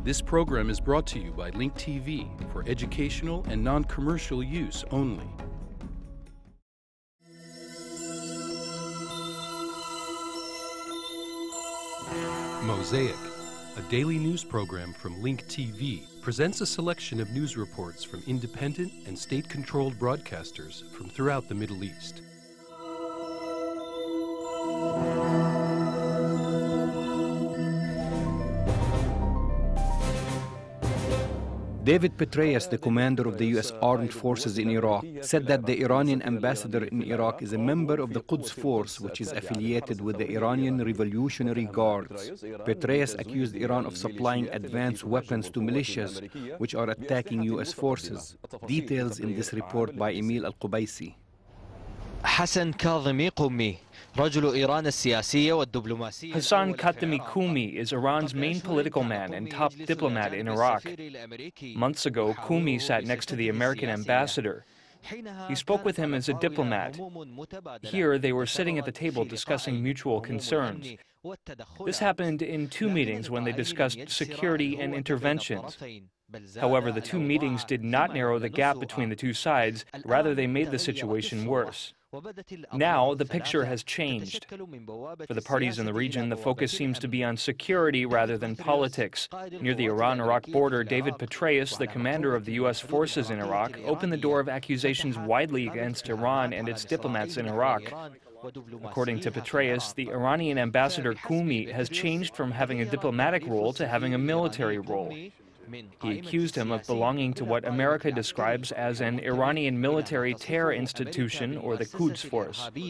This program is brought to you by Link TV for educational and non-commercial use only. Mosaic, a daily news program from Link TV, presents a selection of news reports from independent and state-controlled broadcasters from throughout the Middle East. David Petraeus, the commander of the U.S. Armed Forces in Iraq, said that the Iranian ambassador in Iraq is a member of the Quds force, which is affiliated with the Iranian Revolutionary Guards. Petraeus accused Iran of supplying advanced weapons to militias, which are attacking U.S. forces. Details in this report by Emil Al-Qubaisi. Hassan Kadhimi Qumi, Hassan Khatami Qumi is Iran's main political man and top diplomat in Iraq. Months ago, Qumi sat next to the American ambassador. He spoke with him as a diplomat. Here, they were sitting at the table discussing mutual concerns. This happened in two meetings when they discussed security and interventions. However, the two meetings did not narrow the gap between the two sides, rather they made the situation worse. Now, the picture has changed. For the parties in the region, the focus seems to be on security rather than politics. Near the Iran-Iraq border, David Petraeus, the commander of the U.S. forces in Iraq, opened the door of accusations widely against Iran and its diplomats in Iraq. According to Petraeus, the Iranian ambassador Qumi has changed from having a diplomatic role to having a military role. He accused him of belonging to what America describes as an Iranian military terror institution, or the Quds force. The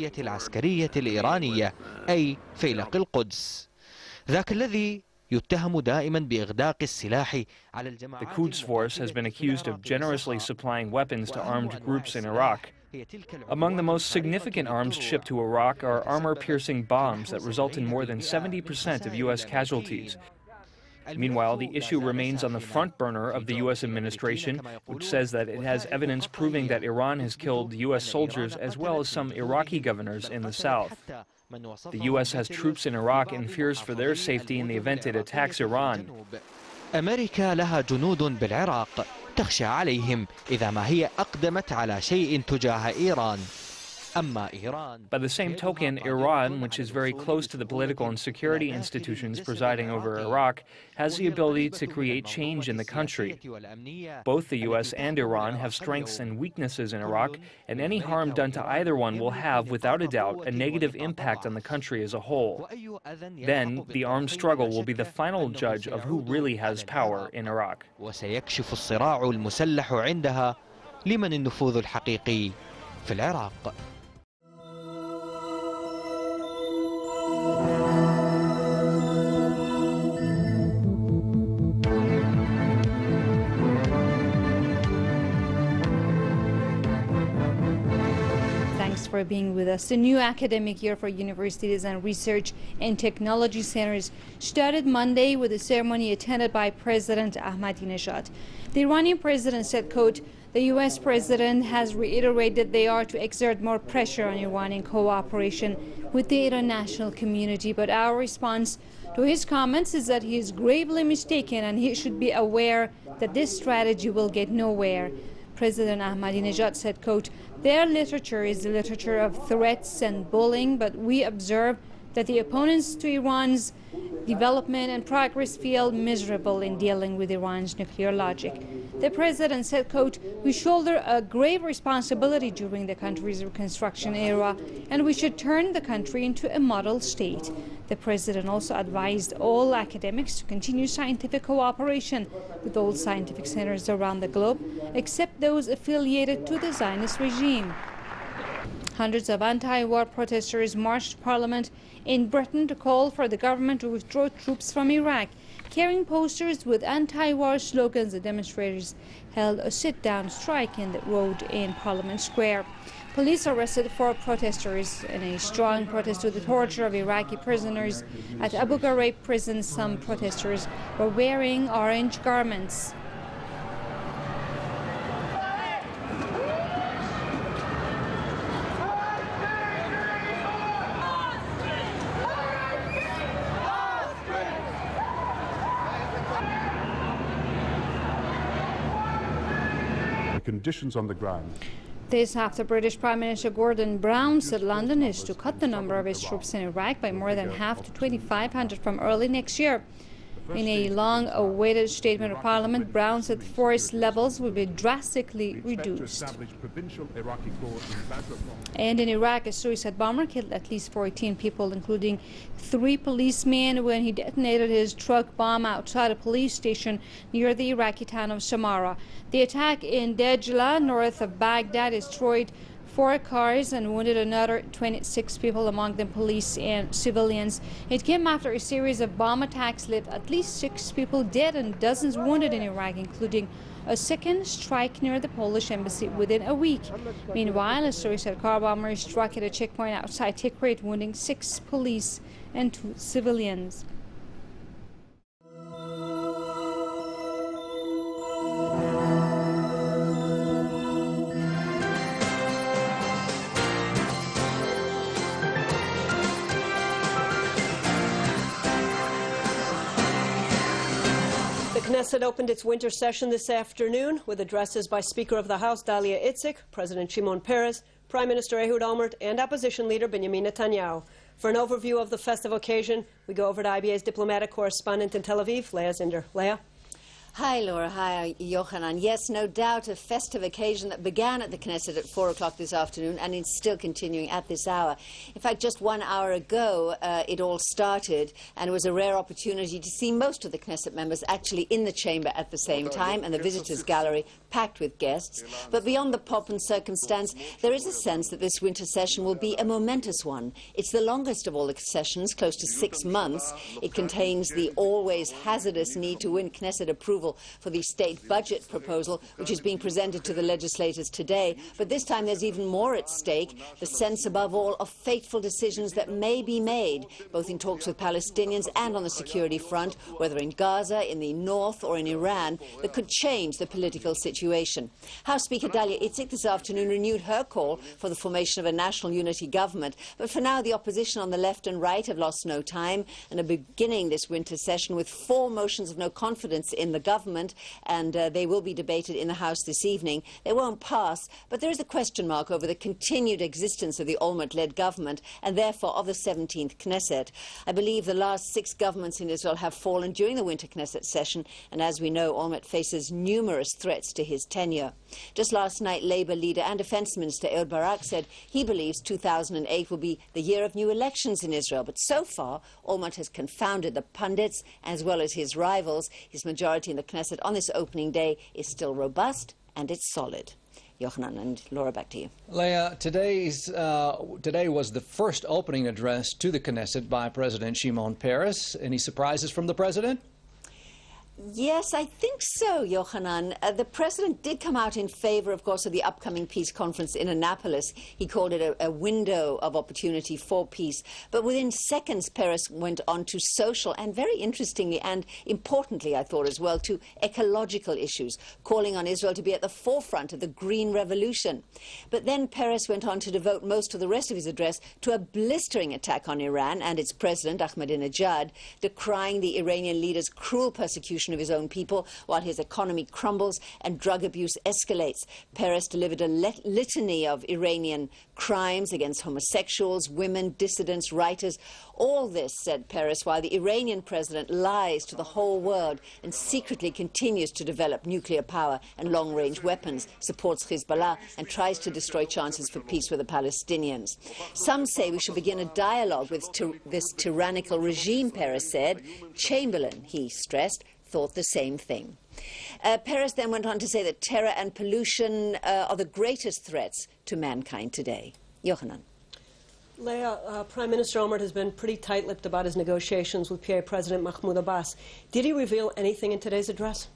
Quds force has been accused of generously supplying weapons to armed groups in Iraq. Among the most significant arms shipped to Iraq are armor-piercing bombs that result in more than 70% of U.S. casualties. Meanwhile, the issue remains on the front burner of the U.S. administration, which says that it has evidence proving that Iran has killed U.S. soldiers as well as some Iraqi governors in the south. The U.S. has troops in Iraq and fears for their safety in the event it attacks Iran. أمريكا لها جنود بالعراق تخشى عليهم إذا ما هي أقدمت على شيء تجاه إيران. By the same token, Iran, which is very close to the political and security institutions presiding over Iraq, has the ability to create change in the country. Both the U.S. and Iran have strengths and weaknesses in Iraq, and any harm done to either one will have, without a doubt, a negative impact on the country as a whole. Then, the armed struggle will be the final judge of who really has power in Iraq. وسيكشف الصراع المسلح عندها لمن النفوذ الحقيقي في العراق. For being with us. The new academic year for universities and research and technology centers started Monday with a ceremony attended by President Ahmadinejad. The Iranian president said, quote, "The U.S. president has reiterated they are to exert more pressure on Iran in cooperation with the international community, but our response to his comments is that he is gravely mistaken and he should be aware that this strategy will get nowhere." President Ahmadinejad said, quote, "Their literature is the literature of threats and bullying, but we observe that the opponents to Iran's development and progress feel miserable in dealing with Iran's nuclear logic." The president said, quote, "We shoulder a grave responsibility during the country's reconstruction era, and we should turn the country into a model state." The president also advised all academics to continue scientific cooperation with all scientific centers around the globe, except those affiliated to the Zionist regime. Hundreds of anti-war protesters marched to Parliament in Britain to call for the government to withdraw troops from Iraq. Carrying posters with anti-war slogans, the demonstrators held a sit-down strike in the road in Parliament Square. Police arrested 4 protesters in a strong protest to the torture of Iraqi prisoners. At Abu Ghraib prison, some protesters were wearing orange garments. the conditions on the ground. This after British Prime Minister Gordon Brown said London is to cut the number of its troops in Iraq by more than half to 2,500 from early next year. In a long-awaited statement of Parliament, Brown said force levels will be drastically reduced. And in Iraq, a suicide bomber killed at least 14 people, including 3 policemen, when he detonated his truck bomb outside a police station near the Iraqi town of Samarra. The attack in Dajani, north of Baghdad, destroyed 4 cars and wounded another 26 people, among them police and civilians. It came after a series of bomb attacks left at least 6 people dead and dozens wounded in Iraq, including a second strike near the Polish embassy within a week. Meanwhile, a suicide car bomber struck at a checkpoint outside Tikrit, wounding 6 police and 2 civilians. Knesset opened its winter session this afternoon with addresses by Speaker of the House Dahlia Itzik, President Shimon Peres, Prime Minister Ehud Olmert, and Opposition Leader Benjamin Netanyahu. For an overview of the festive occasion, we go over to IBA's diplomatic correspondent in Tel Aviv, Leah Zinder. Leah? Hi, Laura. Hi, Yochanan. Yes, no doubt a festive occasion that began at the Knesset at 4 o'clock this afternoon and is still continuing at this hour. In fact, just 1 hour ago, it all started, and it was a rare opportunity to see most of the Knesset members actually in the chamber at the same time, and the visitors' gallery packed with guests. But beyond the pomp and circumstance, there is a sense that this winter session will be a momentous one. It's the longest of all the sessions, close to 6 months. It contains the always hazardous need to win Knesset approval for the state budget proposal, which is being presented to the legislators today. But this time there's even more at stake, the sense above all of fateful decisions that may be made, both in talks with Palestinians and on the security front, whether in Gaza, in the north or in Iran, that could change the political situation. House Speaker Dahlia Itzik this afternoon renewed her call for the formation of a national unity government. But for now, the opposition on the left and right have lost no time and are beginning this winter session with 4 motions of no confidence in the government, and they will be debated in the House this evening. They won't pass, but there is a question mark over the continued existence of the Olmert-led government and therefore of the 17th Knesset. I believe the last 6 governments in Israel have fallen during the winter Knesset session, and as we know, Olmert faces numerous threats to his tenure. Just last night, Labour leader and Defence Minister Ehud Barak said he believes 2008 will be the year of new elections in Israel, but so far, Olmert has confounded the pundits as well as his rivals. His majority in the Knesset on this opening day is still robust and it's solid. Yochanan and Laura, back to you. Leah, today was the first opening address to the Knesset by President Shimon Peres. Any surprises from the president? Yes, I think so, Yochanan. The president did come out in favor, of course, of the upcoming peace conference in Annapolis. He called it a window of opportunity for peace. But within seconds, Peres went on to social and, very interestingly and importantly, I thought as well, to ecological issues, calling on Israel to be at the forefront of the Green Revolution. But then Peres went on to devote most of the rest of his address to a blistering attack on Iran and its president, Ahmadinejad, decrying the Iranian leader's cruel persecution of his own people while his economy crumbles and drug abuse escalates. Peres delivered a litany of Iranian crimes against homosexuals, women, dissidents, writers. All this, said Peres, while the Iranian president lies to the whole world and secretly continues to develop nuclear power and long-range weapons, supports Hezbollah and tries to destroy chances for peace with the Palestinians. Some say we should begin a dialogue with this tyrannical regime, Peres said. Chamberlain, he stressed, thought the same thing. Peres then went on to say that terror and pollution are the greatest threats to mankind today. Yochanan. Leah, Prime Minister Olmert has been pretty tight-lipped about his negotiations with PA President Mahmoud Abbas. Did he reveal anything in today's address?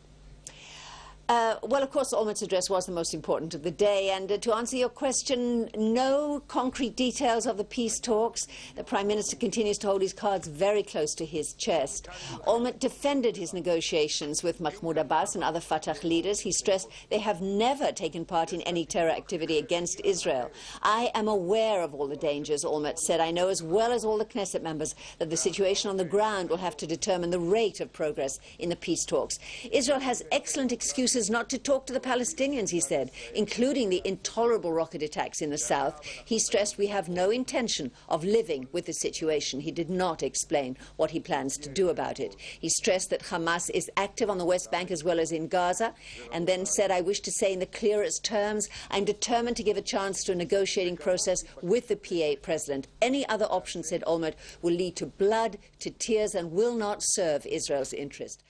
Well, of course, Olmert's address was the most important of the day, and to answer your question, no concrete details of the peace talks. The Prime Minister continues to hold his cards very close to his chest. Olmert defended his negotiations with Mahmoud Abbas and other Fatah leaders. He stressed they have never taken part in any terror activity against Israel. I am aware of all the dangers, Olmert said. I know as well as all the Knesset members that the situation on the ground will have to determine the rate of progress in the peace talks. Israel has excellent excuses was not to talk to the Palestinians, he said, including the intolerable rocket attacks in the south. He stressed we have no intention of living with the situation. He did not explain what he plans to do about it. He stressed that Hamas is active on the West Bank as well as in Gaza, and then said, I wish to say in the clearest terms, I'm determined to give a chance to a negotiating process with the PA president. Any other option, said Olmert, will lead to blood, to tears, and will not serve Israel's interest.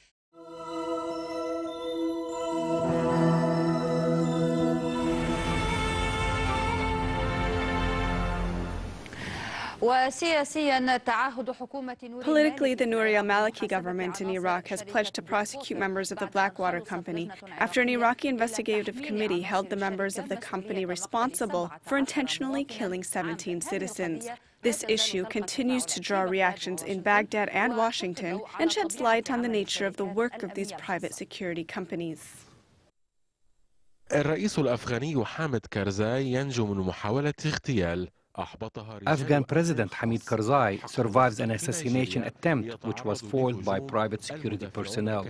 Politically, the Nouri al-Maliki government in Iraq has pledged to prosecute members of the Blackwater Company after an Iraqi investigative committee held the members of the company responsible for intentionally killing 17 citizens. This issue continues to draw reactions in Baghdad and Washington and sheds light on the nature of the work of these private security companies. الرئيس الأفغاني حامد كارزاي ينجو من محاولة اغتيال. Afghan President Hamid Karzai survives an assassination attempt which was foiled by private security personnel.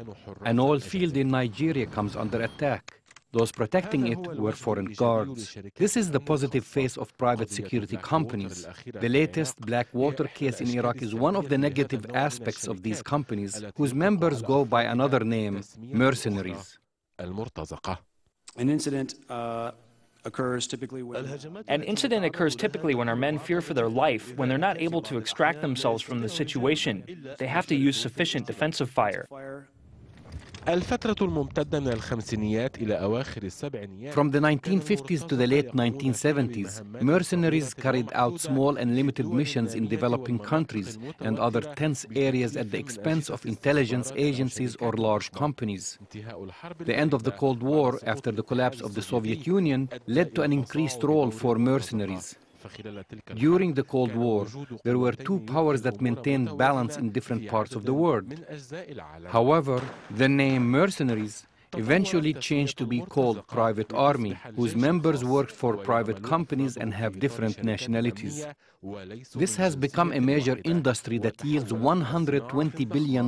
An oil field in Nigeria comes under attack. Those protecting it were foreign guards. This is the positive face of private security companies. The latest Blackwater case in Iraq is one of the negative aspects of these companies, whose members go by another name, mercenaries. An incident occurs typically when our men fear for their life, when they're not able to extract themselves from the situation. They have to use sufficient defensive fire. From the 1950s to the late 1970s, mercenaries carried out small and limited missions in developing countries and other tense areas at the expense of intelligence agencies or large companies. The end of the Cold War, after the collapse of the Soviet Union, led to an increased role for mercenaries. During the Cold War, there were two powers that maintained balance in different parts of the world. However, the name mercenaries eventually changed to be called private army, whose members worked for private companies and have different nationalities. This has become a major industry that yields $120 billion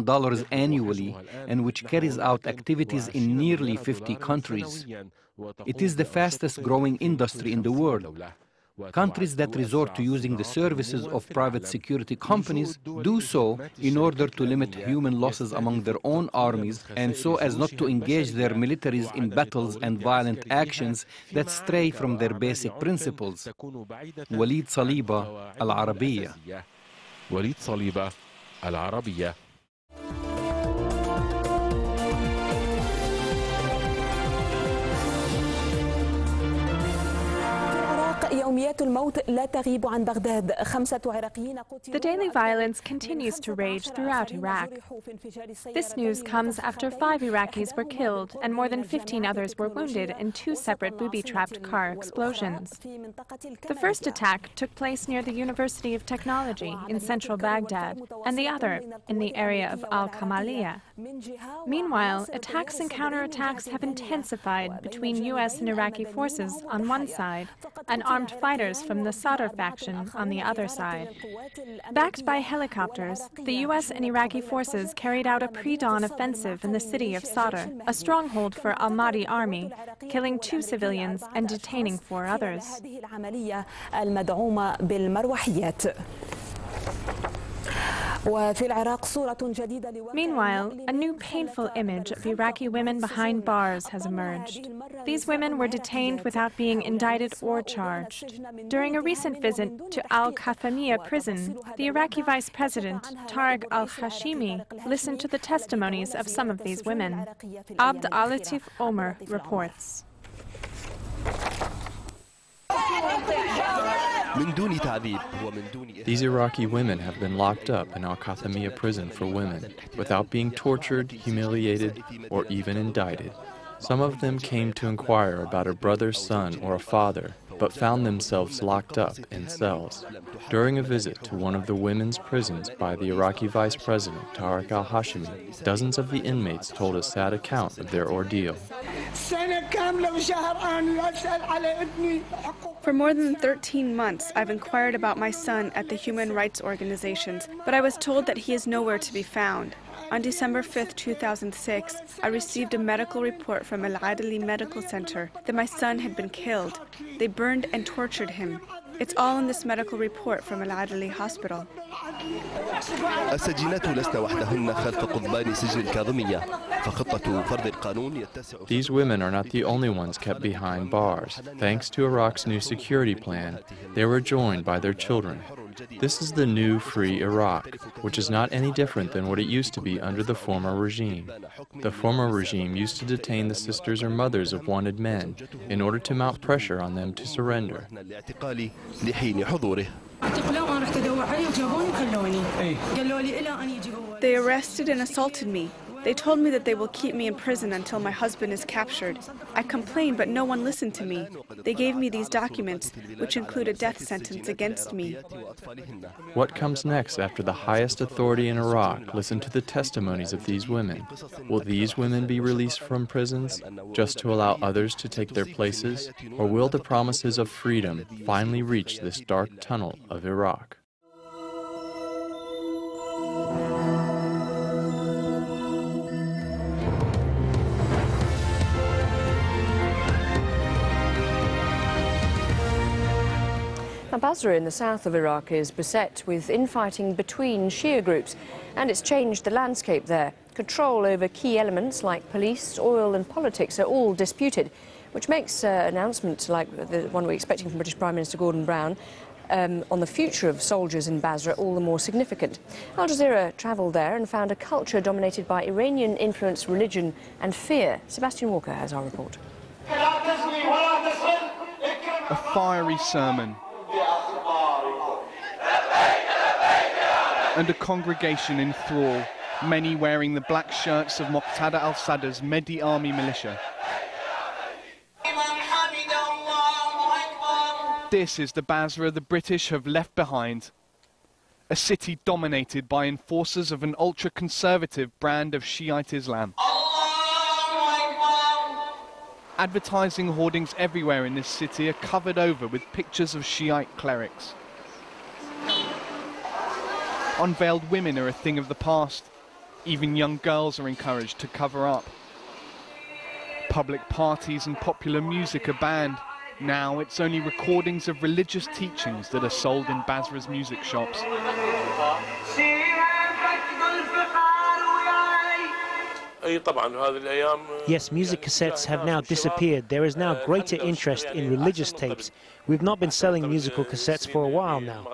annually and which carries out activities in nearly 50 countries. It is the fastest growing industry in the world. Countries that resort to using the services of private security companies do so in order to limit human losses among their own armies and so as not to engage their militaries in battles and violent actions that stray from their basic principles. Walid Saliba, Al-Arabiya. Walid Saliba, Al-Arabiya. The daily violence continues to rage throughout Iraq. This news comes after 5 Iraqis were killed and more than 15 others were wounded in 2 separate booby-trapped car explosions. The first attack took place near the University of Technology in central Baghdad, and the other in the area of Al-Kamaliya. Meanwhile, attacks and counterattacks have intensified between U.S. and Iraqi forces on one side and armed fighters from the Sadr faction on the other side. Backed by helicopters, the U.S. and Iraqi forces carried out a pre-dawn offensive in the city of Sadr, a stronghold for Al-Mahdi army, killing 2 civilians and detaining 4 others. Meanwhile, a new painful image of Iraqi women behind bars has emerged. These women were detained without being indicted or charged. During a recent visit to Al-Qathamiya prison, the Iraqi Vice President, Tariq al-Hashimi, listened to the testimonies of some of these women. Abd al-Latif Omar reports. These Iraqi women have been locked up in Al-Qathamiya prison for women without being tortured, humiliated, or even indicted. Some of them came to inquire about a brother's son or a father, but found themselves locked up in cells. During a visit to one of the women's prisons by the Iraqi Vice President, Tariq al-Hashimi, dozens of the inmates told a sad account of their ordeal. For more than 13 months, I've inquired about my son at the human rights organizations, but I was told that he is nowhere to be found. On December 5, 2006, I received a medical report from Al-Adli Medical Center that my son had been killed. They burned and tortured him. It's all in this medical report from Al-Adli Hospital. These women are not the only ones kept behind bars. Thanks to Iraq's new security plan, they were joined by their children. This is the new free Iraq, which is not any different than what it used to be under the former regime. The former regime used to detain the sisters or mothers of wanted men in order to mount pressure on them to surrender. They arrested and assaulted me. They told me that they will keep me in prison until my husband is captured. I complained, but no one listened to me. They gave me these documents, which include a death sentence against me. What comes next after the highest authority in Iraq listen to the testimonies of these women? Will these women be released from prisons just to allow others to take their places? Or will the promises of freedom finally reach this dark tunnel of Iraq? Basra in the south of Iraq is beset with infighting between Shia groups, and it's changed the landscape there. Control over key elements like police, oil and politics are all disputed, which makes announcements like the one we're expecting from British Prime Minister Gordon Brown on the future of soldiers in Basra all the more significant. Al Jazeera travelled there and found a culture dominated by Iranian-influenced religion and fear. Sebastian Walker has our report. A fiery sermon and a congregation in thrall, many wearing the black shirts of Muqtada al-Sadr's Mehdi army militia. This is the Basra the British have left behind, a city dominated by enforcers of an ultra-conservative brand of Shiite Islam. Advertising hoardings everywhere in this city are covered over with pictures of Shiite clerics. Unveiled women are a thing of the past. Even young girls are encouraged to cover up. Public parties and popular music are banned. Now it's only recordings of religious teachings that are sold in Basra's music shops. Yes, music cassettes have now disappeared. There is now greater interest in religious tapes. We've not been selling musical cassettes for a while now.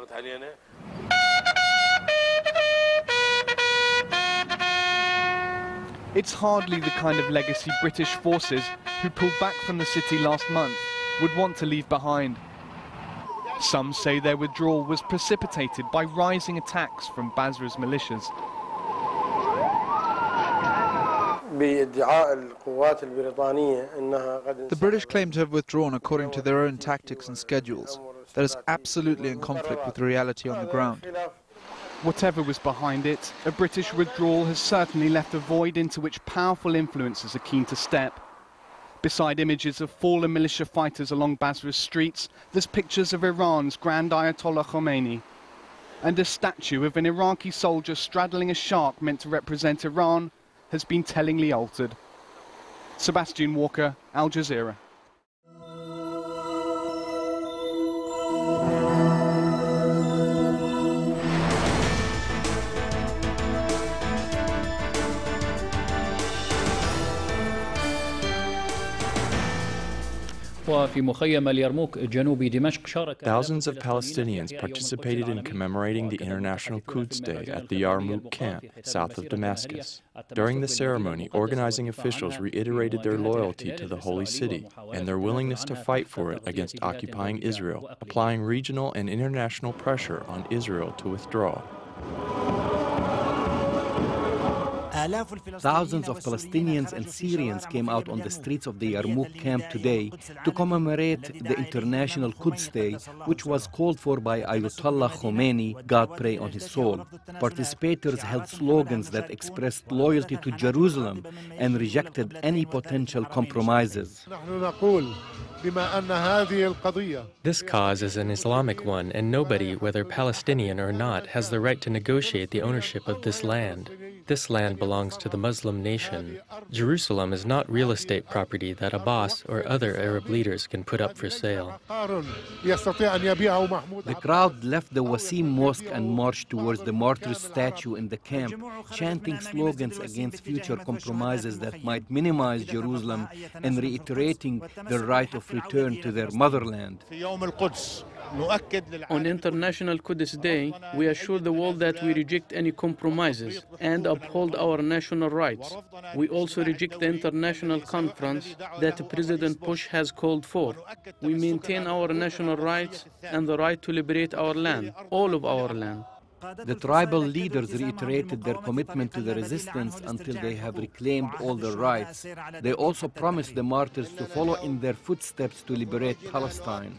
It's hardly the kind of legacy British forces who pulled back from the city last month would want to leave behind. Some say their withdrawal was precipitated by rising attacks from Basra's militias. The British claim to have withdrawn according to their own tactics and schedules. That is absolutely in conflict with the reality on the ground. Whatever was behind it, a British withdrawal has certainly left a void into which powerful influences are keen to step. Beside images of fallen militia fighters along Basra's streets, there's pictures of Iran's Grand Ayatollah Khomeini, and a statue of an Iraqi soldier straddling a shark meant to represent Iran has been tellingly altered. Sebastian Walker, Al Jazeera. Thousands of Palestinians participated in commemorating the International Quds Day at the Yarmouk camp south of Damascus. During the ceremony, organizing officials reiterated their loyalty to the holy city and their willingness to fight for it against occupying Israel, applying regional and international pressure on Israel to withdraw. Thousands of Palestinians and Syrians came out on the streets of the Yarmouk camp today to commemorate the International Quds Day, which was called for by Ayatollah Khomeini, God pray on his soul. Participators held slogans that expressed loyalty to Jerusalem and rejected any potential compromises. This cause is an Islamic one, and nobody, whether Palestinian or not, has the right to negotiate the ownership of this land. This land belongs to the Muslim nation. Jerusalem is not real estate property that Abbas or other Arab leaders can put up for sale. The crowd left the Wasim Mosque and marched towards the martyrs' statue in the camp, chanting slogans against future compromises that might minimize Jerusalem and reiterating their right of return to their motherland. On International Quds Day, we assure the world that we reject any compromises and uphold our national rights. We also reject the international conference that President Bush has called for. We maintain our national rights and the right to liberate our land, all of our land. The tribal leaders reiterated their commitment to the resistance until they have reclaimed all their rights. They also promised the martyrs to follow in their footsteps to liberate Palestine.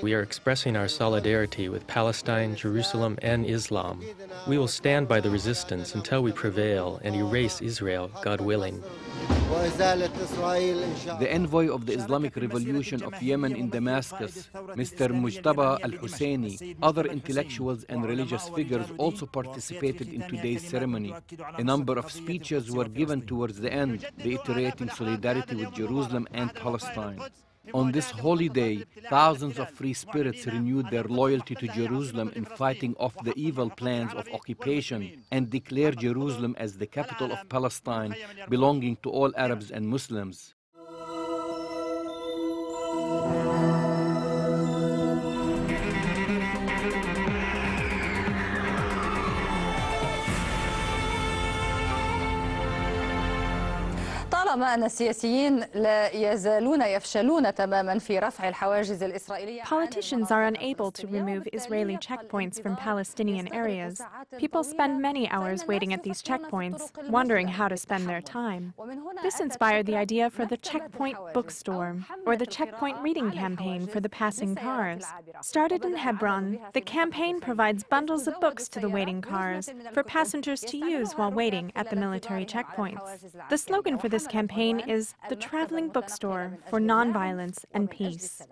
We are expressing our solidarity with Palestine, Jerusalem, and Islam. We will stand by the resistance until we prevail and erase Israel, God willing. The envoy of the Islamic Revolution of Yemen in Damascus, Mr. Mujtaba al-Husseini, other intellectuals and religious figures also participated in today's ceremony. A number of speeches were given towards the end, reiterating solidarity with Jerusalem and Palestine. On this holy day, thousands of free spirits renewed their loyalty to Jerusalem in fighting off the evil plans of occupation and declared Jerusalem as the capital of Palestine, belonging to all Arabs and Muslims. طالما أن السياسيين لا يزالون يفشلون تماما في رفع الحواجز الإسرائيلية. Politicians are unable to remove Israeli checkpoints from Palestinian areas. People spend many hours waiting at these checkpoints, wondering how to spend their time. This inspired the idea for the Checkpoint Bookstore, or the Checkpoint Reading Campaign for the passing cars. Started in Hebron, the campaign provides bundles of books to the waiting cars for passengers to use while waiting at the military checkpoints. The slogan for this campaign is the Traveling Bookstore for Nonviolence and Peace.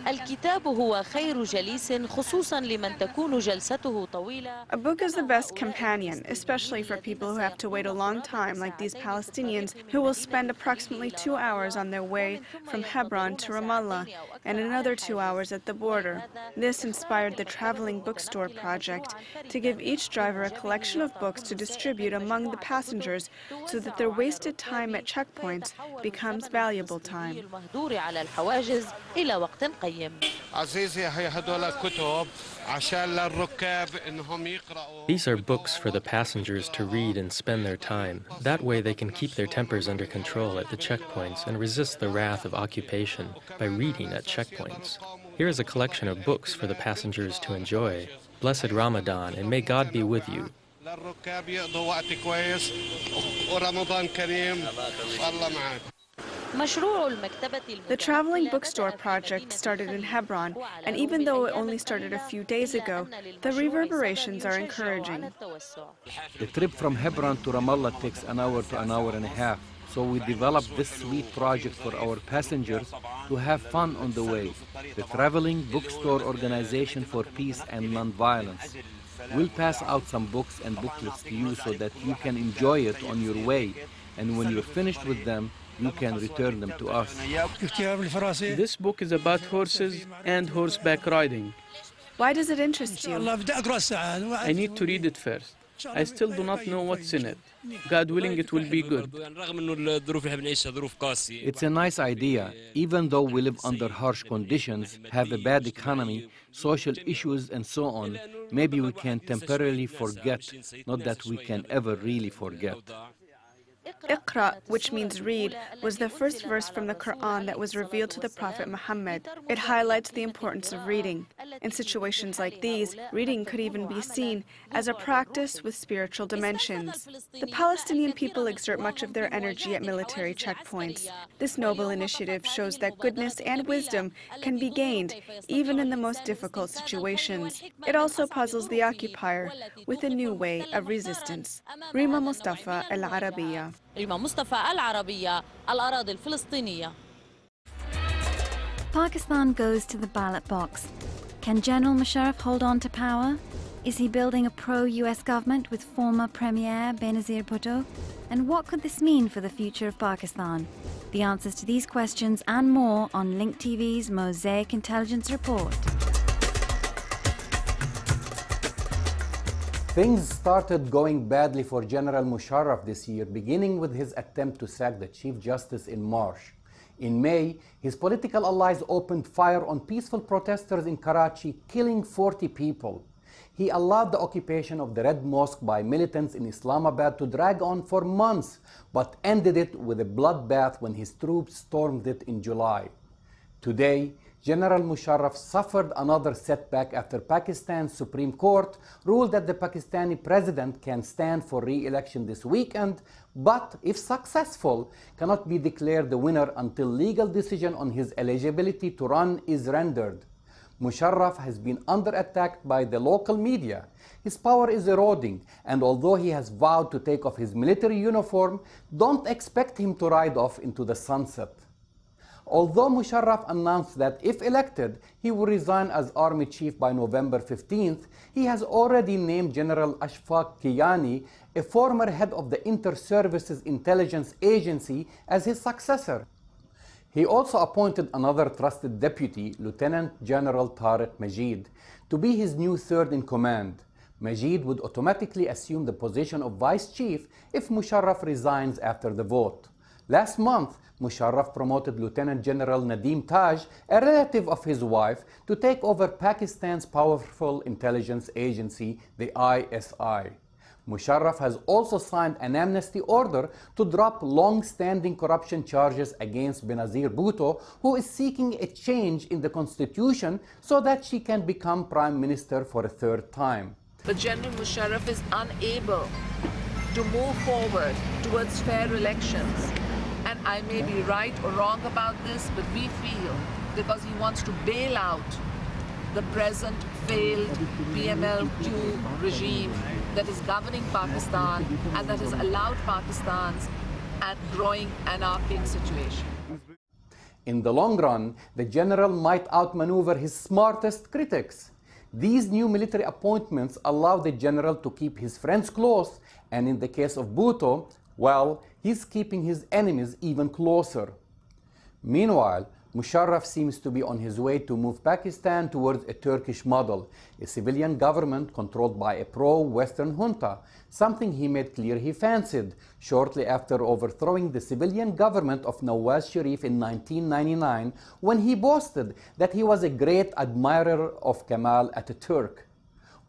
الكتاب هو خير جليس خصوصا لمن تكون جلسته طويلة. A book is the best companion, especially for people who have to wait a long time, like these Palestinians who will spend approximately 2 hours on their way from Hebron to Ramallah and another 2 hours at the border. This inspired the Traveling Bookstore project to give each driver a collection of books to distribute among the passengers so that their wasted time at checkpoints becomes valuable time. These are books for the passengers to read and spend their time. That way they can keep their tempers under control at the checkpoints and resist the wrath of occupation by reading at checkpoints. Here is a collection of books for the passengers to enjoy. Blessed Ramadan, and may God be with you. The Traveling Bookstore project started in Hebron, and even though it only started a few days ago, the reverberations are encouraging. The trip from Hebron to Ramallah takes an hour to an hour and a half, so we developed this sweet project for our passengers to have fun on the way, the Traveling Bookstore Organization for Peace and Nonviolence. We'll pass out some books and booklets to you so that you can enjoy it on your way, and when you're finished with them, you can return them to us. This book is about horses and horseback riding. Why does it interest you? I need to read it first. I still do not know what's in it. God willing, it will be good. It's a nice idea. Even though we live under harsh conditions, have a bad economy, social issues, and so on, maybe we can temporarily forget, not that we can ever really forget. Iqra, which means read, was the first verse from the Quran that was revealed to the Prophet Muhammad. It highlights the importance of reading. In situations like these, reading could even be seen as a practice with spiritual dimensions. The Palestinian people exert much of their energy at military checkpoints. This noble initiative shows that goodness and wisdom can be gained even in the most difficult situations. It also puzzles the occupier with a new way of resistance. Rima Mustafa, Al Arabiya. Pakistan goes to the ballot box. Can General Musharraf hold on to power? Is he building a pro-US government with former Premier Benazir Bhutto? And what could this mean for the future of Pakistan? The answers to these questions and more on Link TV's Mosaic Intelligence Report. Things started going badly for General Musharraf this year, beginning with his attempt to sack the Chief Justice in March. In May, his political allies opened fire on peaceful protesters in Karachi, killing 40 people. He allowed the occupation of the Red Mosque by militants in Islamabad to drag on for months, but ended it with a bloodbath when his troops stormed it in July. Today, General Musharraf suffered another setback after Pakistan's Supreme Court ruled that the Pakistani president can stand for re-election this weekend, but if successful, cannot be declared the winner until legal decision on his eligibility to run is rendered. Musharraf has been under attack by the local media. His power is eroding, and although he has vowed to take off his military uniform, don't expect him to ride off into the sunset. Although Musharraf announced that if elected, he will resign as army chief by November 15th, he has already named General Ashfaq Kiyani, a former head of the Inter-Services Intelligence Agency, as his successor. He also appointed another trusted deputy, Lieutenant General Tariq Majid, to be his new third in command. Majid would automatically assume the position of vice chief if Musharraf resigns after the vote. Last month, Musharraf promoted Lieutenant General Nadeem Taj, a relative of his wife, to take over Pakistan's powerful intelligence agency, the ISI. Musharraf has also signed an amnesty order to drop long-standing corruption charges against Benazir Bhutto, who is seeking a change in the constitution so that she can become prime minister for a third time. But General Musharraf is unable to move forward towards fair elections. And I may be right or wrong about this, but we feel because he wants to bail out the present failed PML-2 regime that is governing Pakistan and that has allowed Pakistan's growing anarchic situation. In the long run, the general might outmaneuver his smartest critics. These new military appointments allow the general to keep his friends close, and in the case of Bhutto, well, he's keeping his enemies even closer. Meanwhile, Musharraf seems to be on his way to move Pakistan towards a Turkish model, a civilian government controlled by a pro-Western junta, something he made clear he fancied shortly after overthrowing the civilian government of Nawaz Sharif in 1999, when he boasted that he was a great admirer of Kemal Ataturk.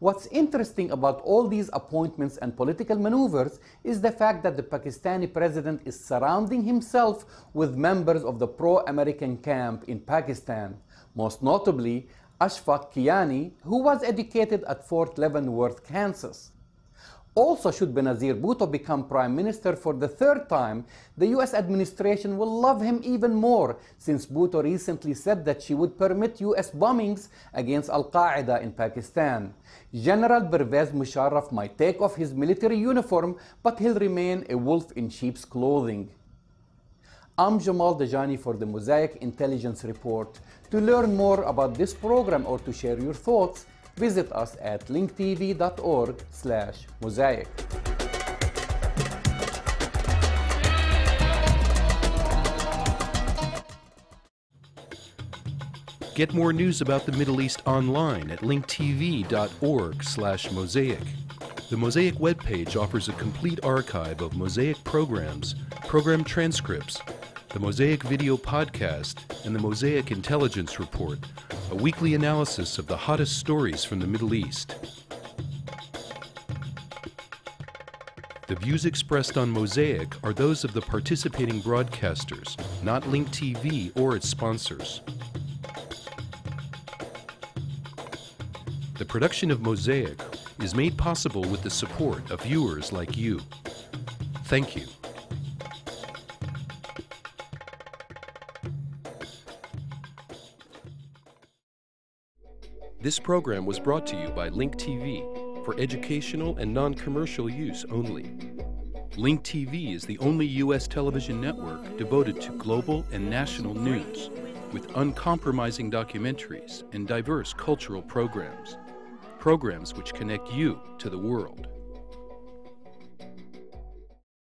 What's interesting about all these appointments and political maneuvers is the fact that the Pakistani president is surrounding himself with members of the pro-American camp in Pakistan, most notably Ashfaq Kiyani, who was educated at Fort Leavenworth, Kansas. Also, should Benazir Bhutto become prime minister for the third time, the US administration will love him even more, since Bhutto recently said that she would permit US bombings against Al-Qaeda in Pakistan. General Pervez Musharraf might take off his military uniform, but he'll remain a wolf in sheep's clothing. I'm Jamal Dajani for the Mosaic Intelligence Report. To learn more about this program or to share your thoughts, visit us at linktv.org/mosaic. Get more news about the Middle East online at linktv.org/mosaic. The Mosaic webpage offers a complete archive of Mosaic programs, program transcripts, the Mosaic video podcast, and the Mosaic Intelligence Report, a weekly analysis of the hottest stories from the Middle East. The views expressed on Mosaic are those of the participating broadcasters, not Link TV or its sponsors. The production of Mosaic is made possible with the support of viewers like you. Thank you. This program was brought to you by Link TV for educational and non-commercial use only. Link TV is the only U.S. television network devoted to global and national news, with uncompromising documentaries and diverse cultural programs. Programs which connect you to the world.